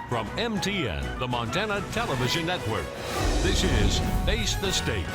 From MTN, the Montana Television Network, this is Face the State.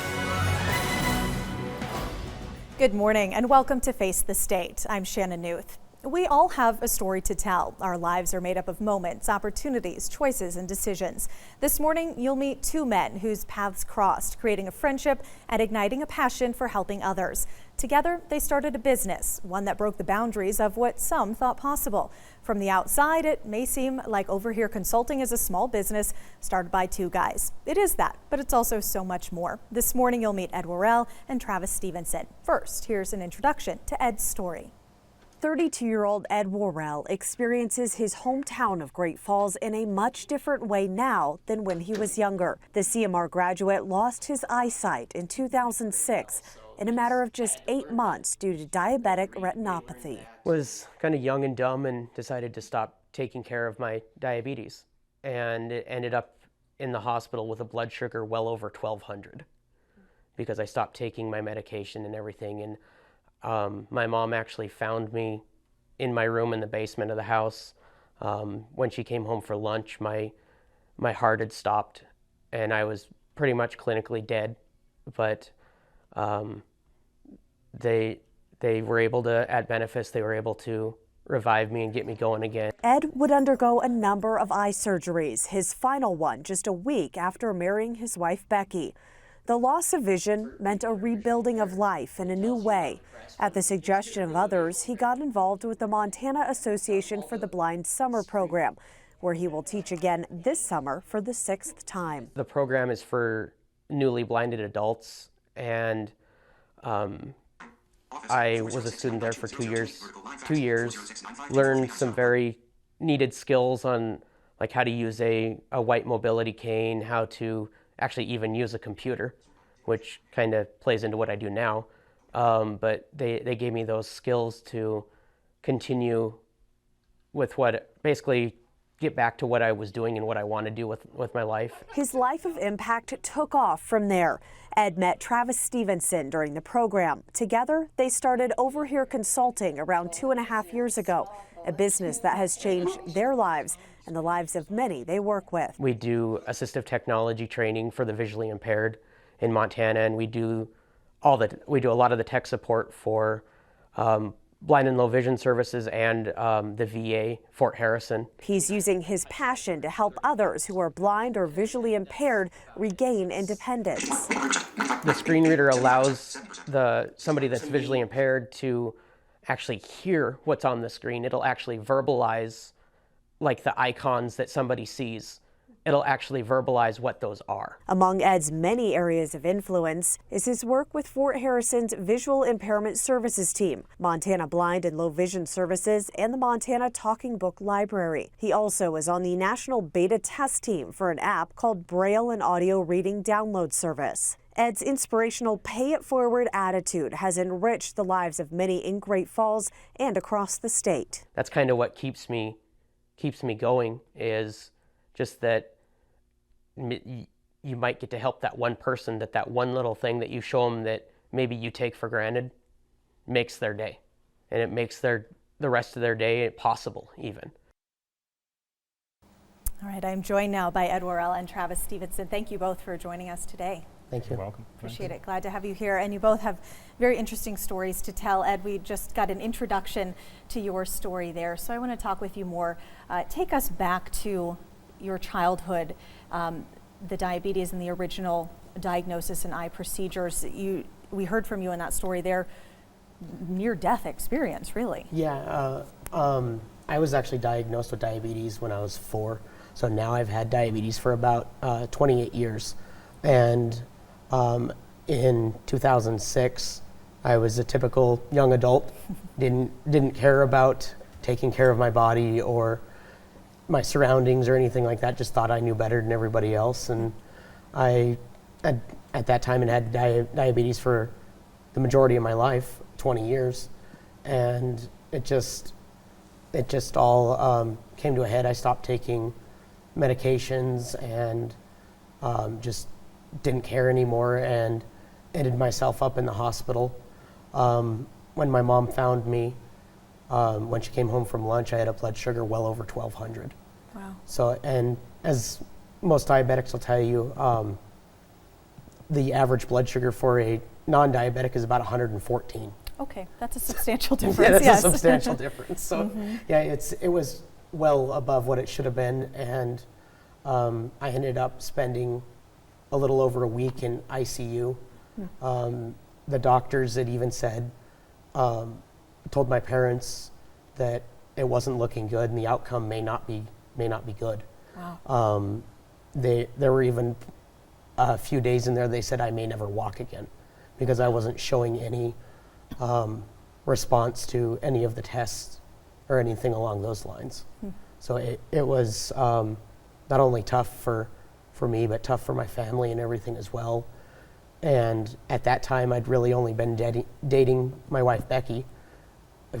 Good morning and welcome to Face the State. I'm Shannon Newth. We all have a story to tell. Our lives are made up of moments, opportunities, choices, and decisions. This morning, you'll meet two men whose paths crossed, creating a friendship and igniting a passion for helping others. Together, they started a business, one that broke the boundaries of what some thought possible. From the outside, it may seem like OverHere Consulting is a small business started by two guys. It is that, but it's also so much more. This morning, you'll meet Ed Worrell and Travis Stevenson. First, here's an introduction to Ed's story. 32-year-old Ed Worrell experiences his hometown of Great Falls in a much different way now than when he was younger. The CMR graduate lost his eyesight in 2006 in a matter of just 8 months due to diabetic retinopathy. Was kind of young and dumb and decided to stop taking care of my diabetes, and it ended up in the hospital with a blood sugar well over 1200 because I stopped taking my medication and everything. And my mom actually found me in my room in the basement of the house. When she came home for lunch, my heart had stopped and I was pretty much clinically dead. But they were able to, at Benefice, they were able to revive me and get me going again. Ed would undergo a number of eye surgeries, his final one just a week after marrying his wife, Becky. The loss of vision meant a rebuilding of life in a new way. At the suggestion of others, he got involved with the Montana Association for the Blind Summer Program, where he will teach again this summer for the 6th time. The program is for newly blinded adults, and I was a student there for 2 years, learned some very needed skills on like how to use a white mobility cane, how to actually even use a computer, which kind of plays into what I do now. But they gave me those skills to continue with basically get back to what I was doing and what I want to do with my life. His life of impact took off from there. Ed met Travis Stevenson during the program. Together, they started OverHere Consulting around 2.5 years ago, a business that has changed their lives and the lives of many they work with. We do assistive technology training for the visually impaired in Montana, and we do a lot of the tech support for blind and low vision services and the VA, Fort Harrison. He's using his passion to help others who are blind or visually impaired regain independence. The screen reader allows somebody that's visually impaired to actually hear what's on the screen. It'll actually verbalize like the icons that somebody sees. It'll actually verbalize what those are. Among Ed's many areas of influence is his work with Fort Harrison's Visual Impairment Services team, Montana Blind and Low Vision Services, and the Montana Talking Book Library. He also is on the national beta test team for an app called Braille and Audio Reading Download Service. Ed's inspirational pay-it-forward attitude has enriched the lives of many in Great Falls and across the state. That's kind of what keeps me going, is just that you might get to help that one person, that one little thing that you show them that maybe you take for granted makes their day, and it makes the rest of their day possible even. All right, I'm joined now by Ed Worrell and Travis Stevenson. Thank you both for joining us today. Thank you. You're welcome. Appreciate it. Glad to have you here. And you both have very interesting stories to tell. Ed, we just got an introduction to your story there, so I want to talk with you more. Take us back to your childhood, the diabetes and the original diagnosis and eye procedures. We heard from you in that story there, near-death experience, really. Yeah, I was actually diagnosed with diabetes when I was 4, so now I've had diabetes for about 28 years. And in 2006, I was a typical young adult, didn't care about taking care of my body or my surroundings or anything like that, just thought I knew better than everybody else. And I, at that time, had diabetes for the majority of my life, 20 years. And it just all came to a head. I stopped taking medications and just didn't care anymore, and ended myself up in the hospital. When my mom found me, when she came home from lunch, I had a blood sugar well over 1200. Wow. So, and as most diabetics will tell you, the average blood sugar for a non-diabetic is about 114. Okay, that's a substantial difference. Yeah, that's yes. a substantial difference. So, yeah, it was well above what it should have been, and I ended up spending a little over a week in ICU. The doctors had even said, told my parents that it wasn't looking good and the outcome may not be good. Wow. There were even a few days in there they said I may never walk again because I wasn't showing any response to any of the tests or anything along those lines. So it was not only tough for me, but tough for my family and everything as well. And at that time, I'd really only been dating my wife, Becky.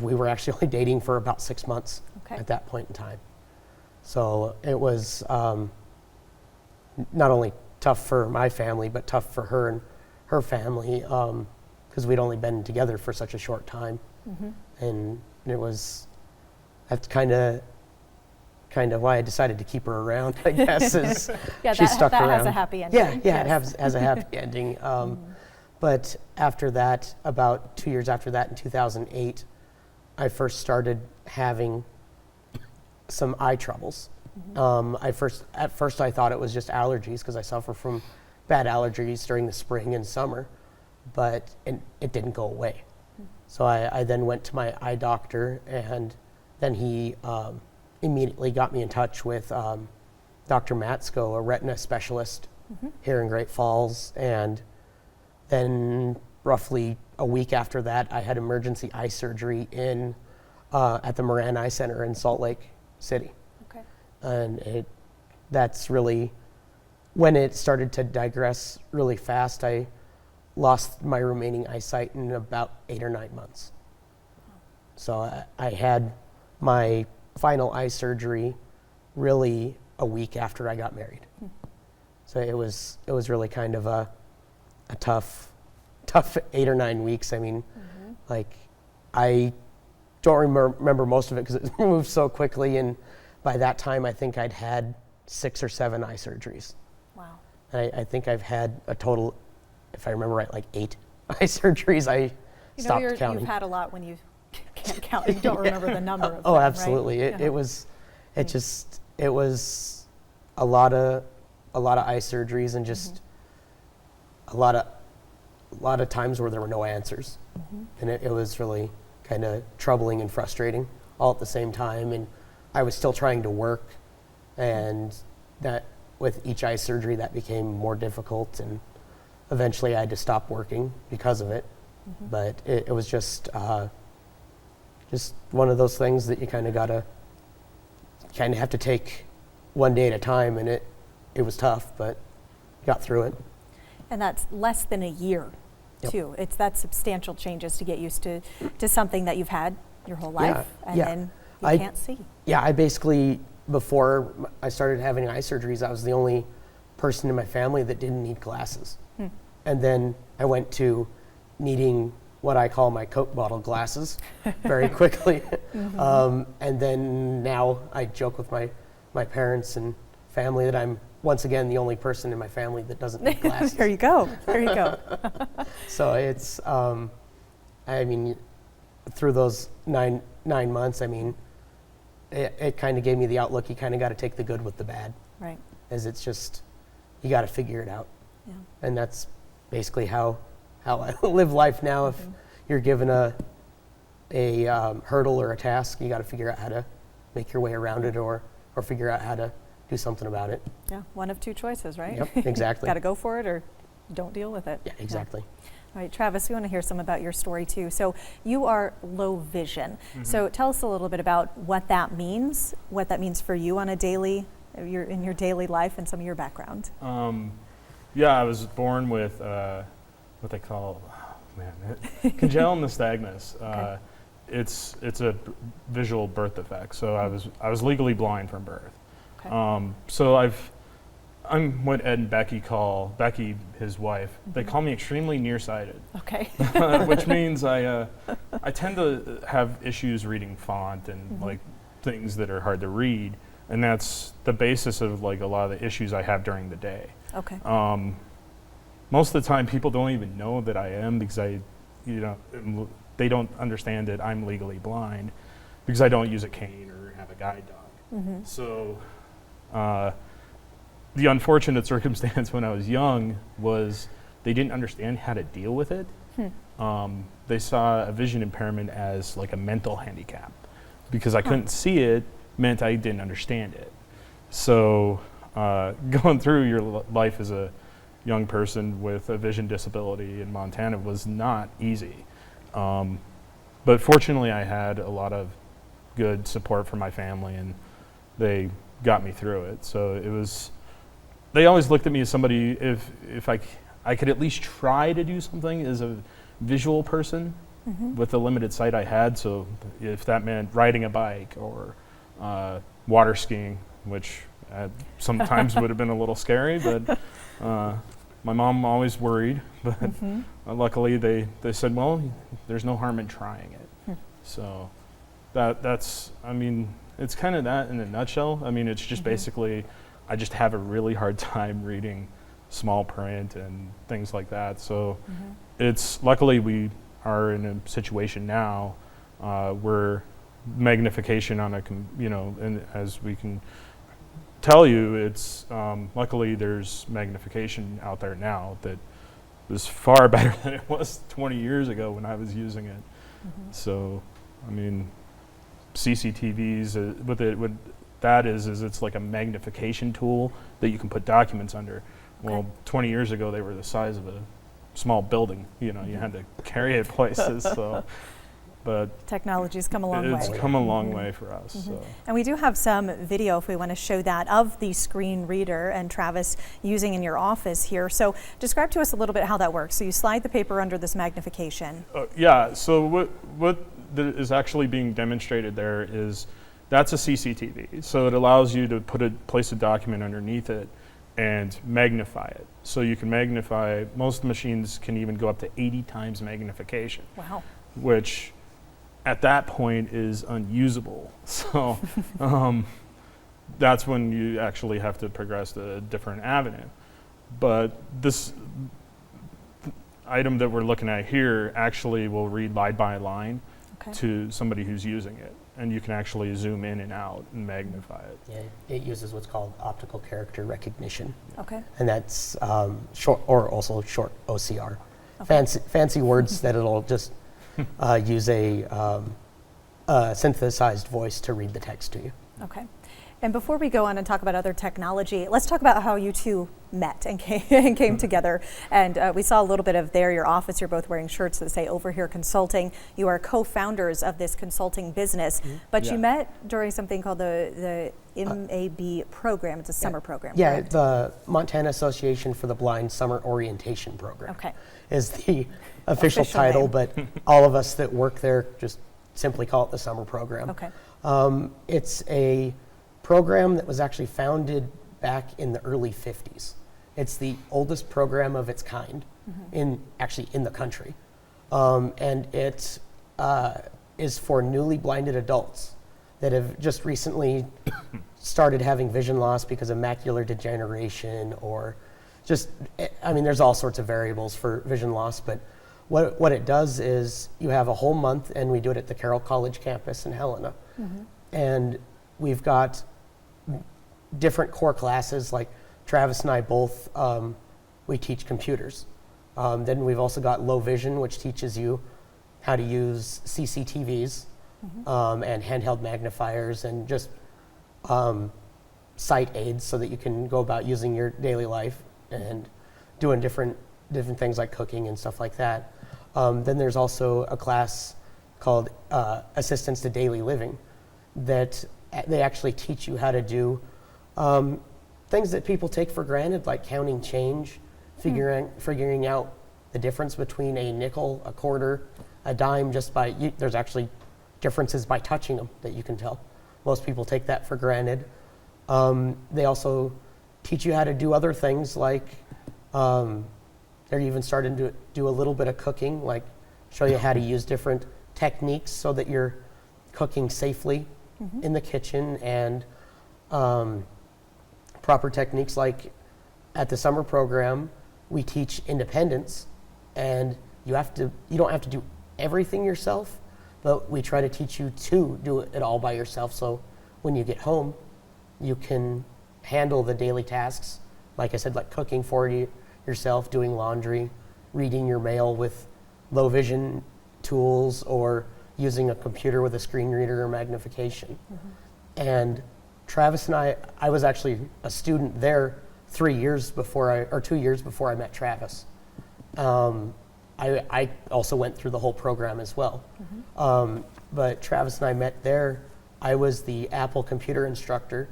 We were actually only dating for about 6 months at that point in time. So it was not only tough for my family, but tough for her and her family because we'd only been together for such a short time. And that's kind of why I decided to keep her around, I guess, is yeah, she stuck around. That has a happy ending. Yeah, Yes. it has a happy ending. But after that, about 2 years after that, in 2008, I first started having some eye troubles. At first I thought it was just allergies because I suffer from bad allergies during the spring and summer, but it didn't go away. So I then went to my eye doctor, and then he immediately got me in touch with Dr. Matsko, a retina specialist here in Great Falls. And then roughly a week after that, I had emergency eye surgery at the Moran Eye Center in Salt Lake City. Okay. And that's really when it started to digress really fast. I lost my remaining eyesight in about 8 or 9 months. So I had my final eye surgery really a week after I got married. So it was really kind of a tough 8 or 9 weeks. I mean, like I don't remember most of it because it moved so quickly, and by that time I think I'd had 6 or 7 eye surgeries. Wow. I think I've had a total, if I remember right, like 8 eye surgeries. I stopped counting. You've had a lot when you can't count. You don't remember the number of Oh, them, absolutely. Right? It was a lot of eye surgeries and just a lot of times where there were no answers, and it was really kind of troubling and frustrating all at the same time. And I was still trying to work, and that with each eye surgery that became more difficult, and eventually I had to stop working because of it. But it was just one of those things that you kind of have to take one day at a time, and it was tough, but got through it. And that's less than a year, too. That's substantial changes to get used to something that you've had your whole life, and then you can't see. Yeah, I basically, before I started having eye surgeries, I was the only person in my family that didn't need glasses. And then I went to needing what I call my Coke bottle glasses very quickly. And then now I joke with my parents and family that I'm once again the only person in my family that doesn't need glasses. There you go. There you go. So it's, I mean, through those nine months, I mean, it kind of gave me the outlook. You kind of got to take the good with the bad. Right. As it's just, you got to figure it out. Yeah. And that's basically how I live life now. If you're given a hurdle or a task, you got to figure out how to make your way around it, or figure out how to do something about it. Yeah, one of two choices, right? Yep, exactly. Got to go for it or don't deal with it. Yeah, exactly. All right, Travis, we want to hear some about your story too. So you are low vision. So tell us a little bit about what that means for you on in your daily life, and some of your background. Yeah, I was born with what they call, congenital nystagmus. Okay. It's a visual birth defect. So I was legally blind from birth. Okay. So I'm what Ed and Becky, his wife, they call me extremely nearsighted. Okay. Which means I tend to have issues reading font and like things that are hard to read. And that's the basis of like a lot of the issues I have during the day. Okay. Most of the time people don't even know that I am because they don't understand that I'm legally blind because I don't use a cane or have a guide dog. So the unfortunate circumstance when I was young was they didn't understand how to deal with it. They saw a vision impairment as like a mental handicap because I couldn't see it meant I didn't understand it. So going through your life as a young person with a vision disability in Montana was not easy. But fortunately I had a lot of good support from my family and they got me through it. So it was, they always looked at me as somebody, if I could at least try to do something as a visual person with the limited sight I had. So if that meant riding a bike or water skiing, which sometimes would have been a little scary, but my mom always worried, but luckily they said, well, there's no harm in trying it. So that's, I mean, it's kind of that in a nutshell. I mean, it's just basically, I just have a really hard time reading small print and things like that. So it's, luckily we are in a situation now where magnification on a, and as we can tell you, it's luckily there's magnification out there now that is far better than it was 20 years ago when I was using it. So, I mean, CCTVs, what that is it's like a magnification tool that you can put documents under. Well, 20 years ago they were the size of a small building. You had to carry it places. So. But technology's come a long way. It's come a long way for us. So. And we do have some video, if we want to show that, of the screen reader and Travis using in your office here. So describe to us a little bit how that works. So you slide the paper under this magnification. Yeah, so what is actually being demonstrated there is that's a CCTV. So it allows you to place a document underneath it and magnify it. So you can magnify, most machines can even go up to 80 times magnification. Wow. Which at that point is unusable. So that's when you actually have to progress to a different avenue. But this item that we're looking at here actually will read line by line to somebody who's using it. And you can actually zoom in and out and magnify it. Yeah, it uses what's called optical character recognition. Okay. And that's short OCR. Fancy words that it'll just use a synthesized voice to read the text to you. Okay. And before we go on and talk about other technology, let's talk about how you two met and came together. And we saw a little bit of your office. You're both wearing shirts that say OverHere Consulting. You are co-founders of this consulting business, but you met during something called the MAB program. It's a summer program. Yeah, correct? the Montana Association for the Blind Summer Orientation Program is the official title, name. But all of us that work there just simply call it the summer program. Okay. It's a program that was actually founded back in the early 50s. It's the oldest program of its kind in the country. And it is for newly blinded adults that have just recently started having vision loss because of macular degeneration or just, I mean, there's all sorts of variables for vision loss, but what it does is you have a whole month, and we do it at the Carroll College campus in Helena. And we've got different core classes, like Travis and I both, we teach computers. Then we've also got low vision, which teaches you how to use CCTVs and handheld magnifiers and just sight aids so that you can go about using your daily life and doing different things like cooking and stuff like that. Then there's also a class called Assistance to Daily Living that they actually teach you how to do things that people take for granted, like counting change, figuring out the difference between a nickel, a quarter, a dime, just by, there's actually differences by touching them that you can tell. Most people take that for granted. They also teach you how to do other things, like they're even starting to do a little bit of cooking, like show you how to use different techniques so that you're cooking safely in the kitchen. And proper techniques. Like at the summer program, we teach independence, and you don't have to do everything yourself, but we try to teach you to do it all by yourself. So when you get home, you can handle the daily tasks, like I said, like cooking for yourself, doing laundry, reading your mail with low vision tools, or using a computer with a screen reader or magnification. And Travis and I was actually a student there 2 years before I met Travis. I also went through the whole program as well. But Travis and I met there. I was the Apple computer instructor,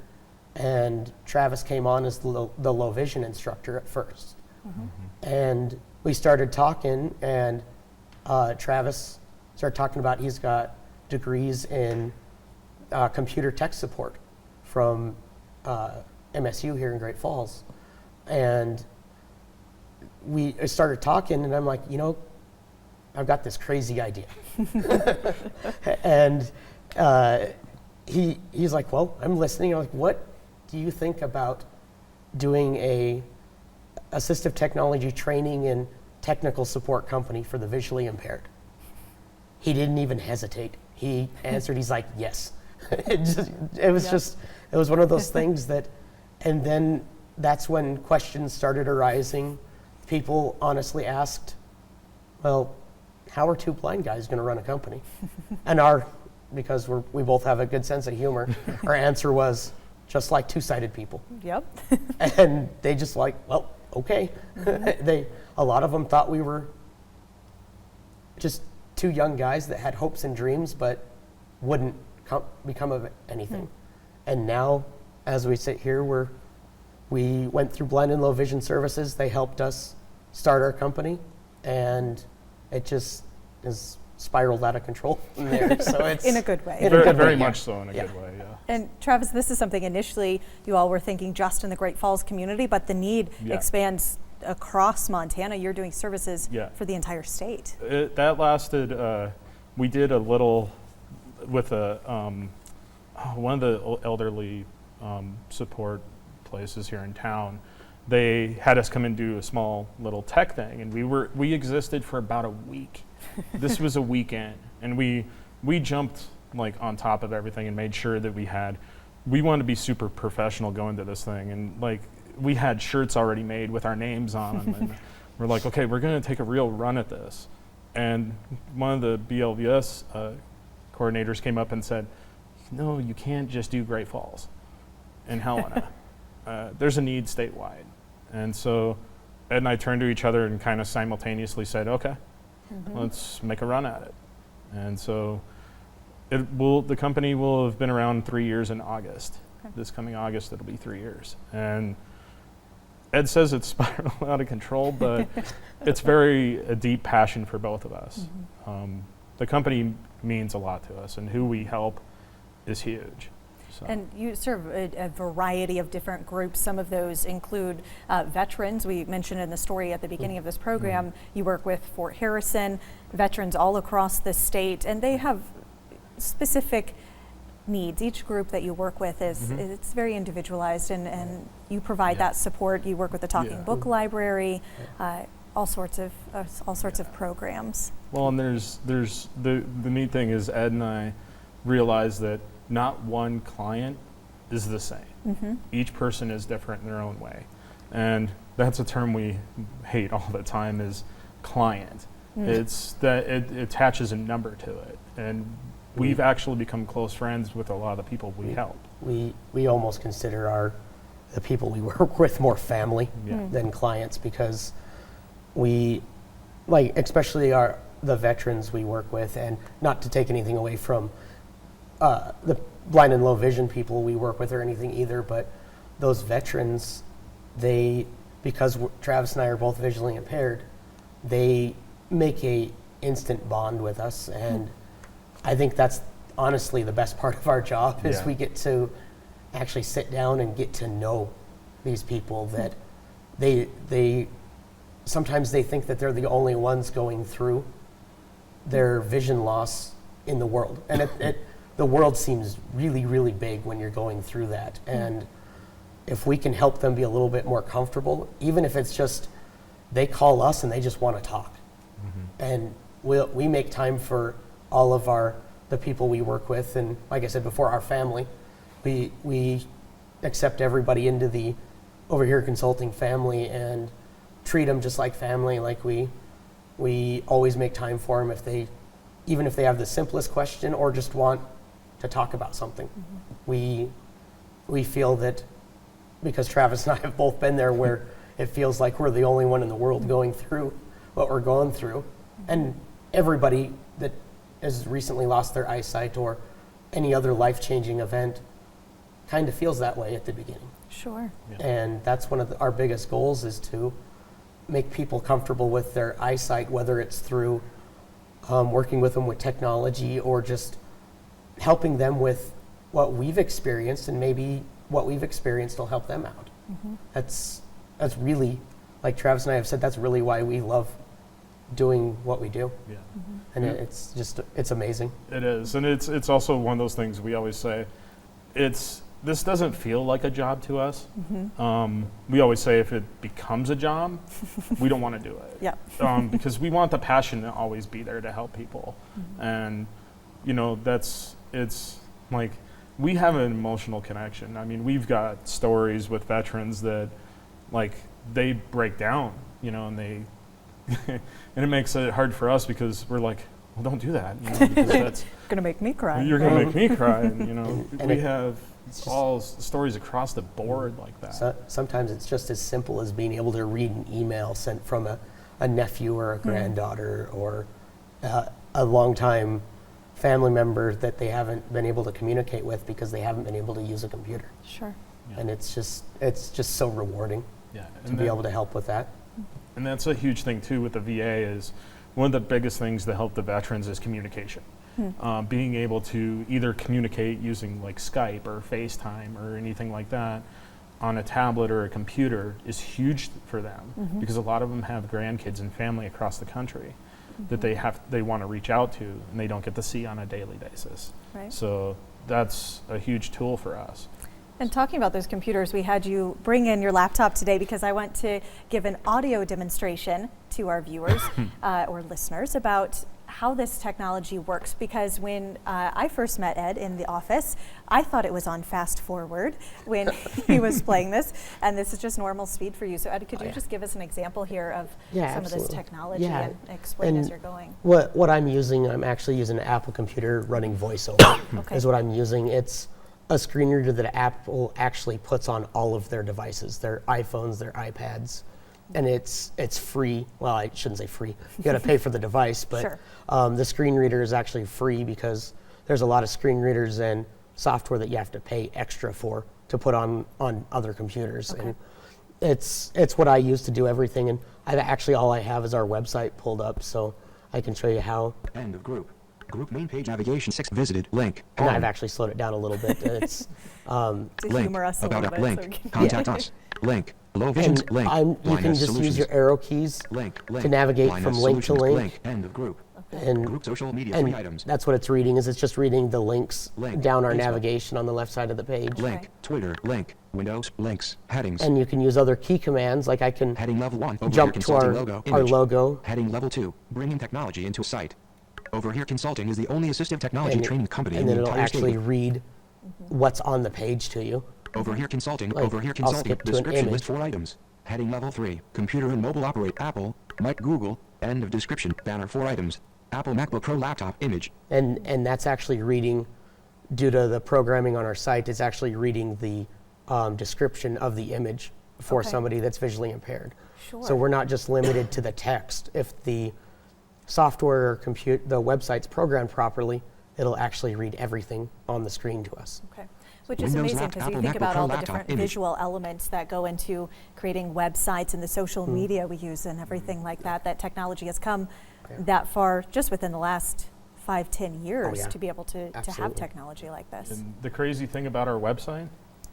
and Travis came on as the low vision instructor at first. And we started talking, and Travis started talking about he's got degrees in computer tech support from MSU here in Great Falls. And we started talking, and I'm like, I've got this crazy idea. And he's like, well, I'm listening. I'm like, what do you think about doing a assistive technology training and technical support company for the visually impaired? He didn't even hesitate. He answered, he's like, yes. It was one of those things that, and then that's when questions started arising. People honestly asked, well, how are two blind guys going to run a company? And because we both have a good sense of humor, our answer was just like two-sighted people. Yep. And they just like, well, okay. A lot of them thought we were just two young guys that had hopes and dreams, but wouldn't become of anything. And now, as we sit here, we went through blind and low vision services. They helped us start our company, and it just is spiraled out of control from there. So it's in a good way. Very much so, in a good way, yeah. And Travis, this is something initially you all were thinking just in the Great Falls community, but the need expands across Montana. You're doing services for the entire state. That lasted, we did a little with one of the elderly support places here in town. They had us come and do a small little tech thing, and we existed for about a week. This was a weekend, and we jumped like on top of everything and made sure that we wanted to be super professional going to this thing, and like we had shirts already made with our names on them, and we're like, okay, we're going to take a real run at this. And one of the BLVS coordinators came up and said, no, you can't just do Great Falls and Helena. There's a need statewide. And so Ed and I turned to each other and kind of simultaneously said, okay, let's make a run at it. And so the company will have been around 3 years in August. Okay. This coming August, it'll be 3 years. And Ed says it's spiraled out of control, but it's a deep passion for both of us. The company means a lot to us, and who we help is huge. So. And you serve a variety of different groups. Some of those include veterans. We mentioned in the story at the beginning of this program, you work with Fort Harrison, veterans all across the state, and they have specific needs. Each group that you work with it's very individualized, and you provide that support. You work with the Talking Book Library, all sorts of programs. Well, and there's the neat thing is Ed and I realize that not one client is the same. Each person is different in their own way. And that's a term we hate all the time is client. It's that it attaches a number to it. And we've actually become close friends with a lot of the people we help. We almost consider the people we work with more family than clients, because we, like, especially the veterans we work with, and not to take anything away from the blind and low vision people we work with or anything either, but those veterans, because Travis and I are both visually impaired, they make a instant bond with us, and I think that's honestly the best part of our job is we get to actually sit down and get to know these people that they sometimes they think that they're the only ones going through their vision loss in the world, and the world seems really, really big when you're going through that. And if we can help them be a little bit more comfortable, even if it's just they call us and they just want to talk. And we make time for all of the people we work with, and like I said before, our family. We accept everybody into the OverHere Consulting family and treat them just like family. Like we always make time for them even if they have the simplest question or just want to talk about something. We feel that because Travis and I have both been there where it feels like we're the only one in the world going through what we're going through. And everybody that has recently lost their eyesight or any other life-changing event kind of feels that way at the beginning. Sure. Yeah. And that's one of our biggest goals, is to make people comfortable with their eyesight, whether it's through working with them with technology or just helping them with what we've experienced, and maybe what we've experienced will help them out. That's really, like Travis and I have said, that's really why we love doing what we do. Yeah. And it's amazing. It is, and it's also one of those things we always say. This doesn't feel like a job to us. We always say if it becomes a job, we don't want to do it. Yeah. Because we want the passion to always be there to help people, and it's like we have an emotional connection. I mean, we've got stories with veterans that, like, they break down, and they and it makes it hard for us because we're like, well, don't do that, because that's Gonna make me cry. you're gonna make me cry, and And we it- have all stories across the board like that. So, sometimes it's just as simple as being able to read an email sent from a nephew or a granddaughter or a longtime family member that they haven't been able to communicate with because they haven't been able to use a computer. Sure. Yeah. And it's just so rewarding Yeah, to be able to help with that. And that's a huge thing too with the VA. Is one of the biggest things to help the veterans is communication. Being able to either communicate using like Skype or FaceTime or anything like that on a tablet or a computer is huge for them, because a lot of them have grandkids and family across the country that they want to reach out to, and they don't get to see on a daily basis. Right. So that's a huge tool for us. And talking about those computers, we had you bring in your laptop today because I want to give an audio demonstration to our viewers or listeners about how this technology works. Because when I first met Ed in the office, I thought it was on fast forward when he was playing this, and this is just normal speed for you. So Ed, could you just give us an example here of some of this technology and explain as you're going? What I'm using, I'm actually using an Apple computer running VoiceOver. Is what I'm using. It's a screen reader that Apple actually puts on all of their devices, their iPhones, their iPads, and it's free. Well, I shouldn't say free. You got to pay for the device, but Sure. The screen reader is actually free because there's a lot of screen readers and software that you have to pay extra for to put on other computers. And it's what I use to do everything. And all I have is our website pulled up, so I can show you how. End of group. Group main page navigation 6 visited link. And Home. I've actually slowed it down a little bit. And it's To link. humor us a About little up bit. link. So we can Contact us. Link. Low visions. and Link. you can Linus just solutions. use your arrow keys Link. Link. to navigate Linus from link to solutions. link. End of group. And Group social media and 3 items. that's what it's reading. Is it's just reading the links Link. down our Facebook. navigation on the left side of the page. Link. Okay. Twitter. Link. Windows. Links. Headings. And you can use other key commands, like I can Heading level 1. OverHere jump to Consulting our logo. our Image. logo. Heading level 2. Bringing technology into a site. OverHere Consulting is the only assistive technology And, training company and in then the it'll entire actually state. read what's on the page to you. OverHere Consulting. Like, OverHere I'll Consulting. skip to an Description image. list 4 items. Heading level 3. Computer and mobile operate Apple, Mac, Google. End of description. Banner 4 items. Apple MacBook Pro laptop image. And that's actually reading, due to the programming on our site, it's actually reading the description of the image for Okay. somebody that's visually impaired. Sure. So we're not just limited to the text. If the software or the website's programmed properly, it'll actually read everything on the screen to us. Okay. Which is Windows amazing laptop, because you Apple think MacBook about Pro all the laptop different image. visual elements that go into creating websites and the social media we use and everything like that. That technology has come that far just within the last 5-10 years yeah. to be able to have Absolutely. technology like this. And the crazy thing about our website,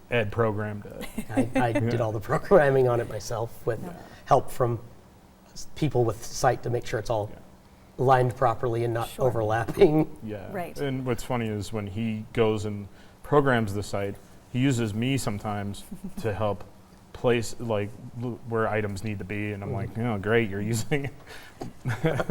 Ed programmed it. I did all the programming on it myself with help from people with site to make sure it's all lined properly and not Sure. overlapping. Yeah. Right. And what's funny is when he goes and programs the site, he uses me sometimes to help place like where items need to be, and I'm like, oh, great, you're using a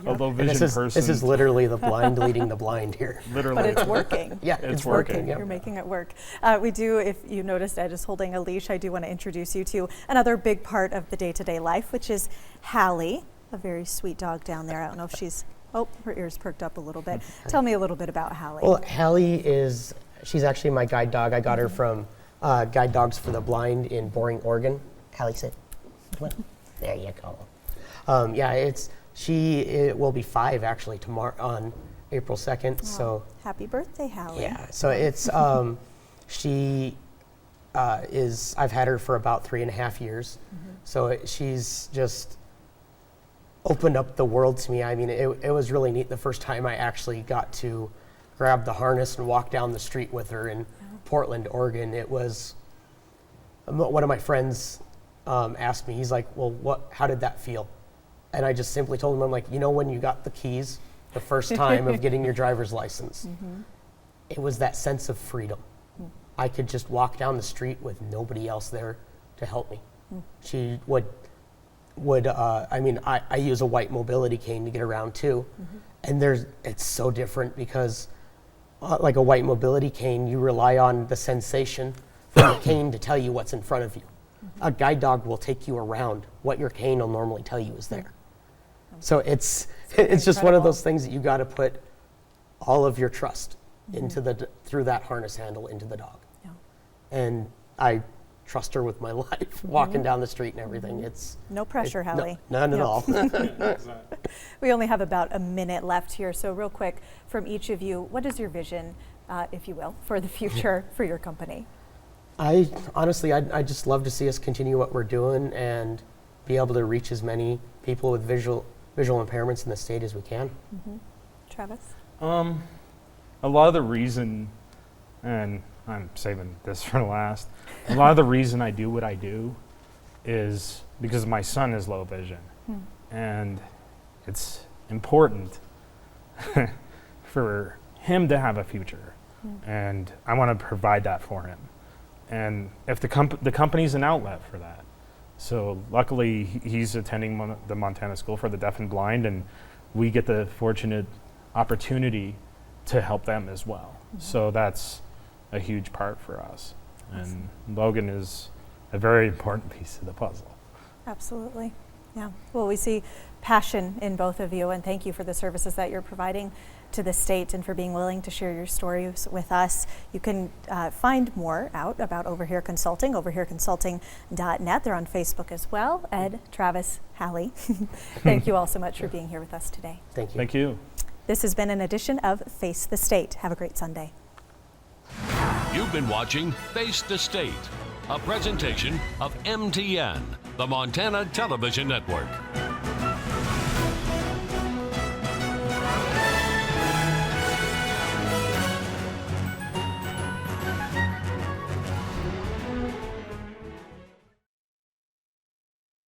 low And vision person. this is literally the blind leading the blind here. literally. But it's working. Yeah, It's working. working. Yep. You're making it work. We do, if you noticed, Ed is holding a leash. I do want to introduce you to another big part of the day-to-day life, which is Hallie, a very sweet dog down there. I don't know if she's, oh, her ears perked up a little bit. Tell me a little bit about Hallie. Well, Hallie she's actually my guide dog. I got her from Guide Dogs for the Blind in Boring, Oregon. Hallie, sit. Come on. There you go. It will be 5 actually tomorrow on April 2nd. Aw, So happy birthday, Hallie. yeah, so it's she I've had her for about 3.5 years. So she's just opened up the world to me. I mean, it was really neat the first time I actually got to grab the harness and walk down the street with her in Portland, Oregon. It was one of my friends asked me, he's like, well, how did that feel? And I just simply told him, I'm like, when you got the keys the first time of getting your driver's license, it was that sense of freedom. I could just walk down the street with nobody else there to help me. She would I use a white mobility cane to get around too. And it's so different because like a white mobility cane, you rely on the sensation from the cane to tell you what's in front of you. A guide dog will take you around what your cane will normally tell you is there. So it's just one of incredible. those things that you got to put all of your trust into through that harness handle into the dog. Yeah. And I trust her with my life, walking down the street and everything. It's No pressure, Hallie. none at Yep. all. We only have about a minute left here, so real quick, from each of you, what is your vision, if you will, for the future for your company? I just love to see us continue what we're doing and be able to reach as many people with visual impairments in the state as we can. Travis? A lot of the reason, and I'm saving this for last, a lot of the reason I do what I do is because my son has low vision. And it's important for him to have a future. And I want to provide that for him. And if the company's an outlet for that. So luckily he's attending the Montana School for the Deaf and Blind, and we get the fortunate opportunity to help them as well. So that's a huge part for us. And Logan is a very important piece of the puzzle. Absolutely. Yeah. Well, we see passion in both of you, and thank you for the services that you're providing to the state and for being willing to share your stories with us. You can find more out about OverHere Consulting, overhereconsulting.net. They're on Facebook as well. Ed, Travis, Hallie, thank you all so much for being here with us today. Thank you. Thank you. This has been an edition of Face the State. Have a great Sunday. You've been watching Face the State, a presentation of MTN, the Montana Television Network.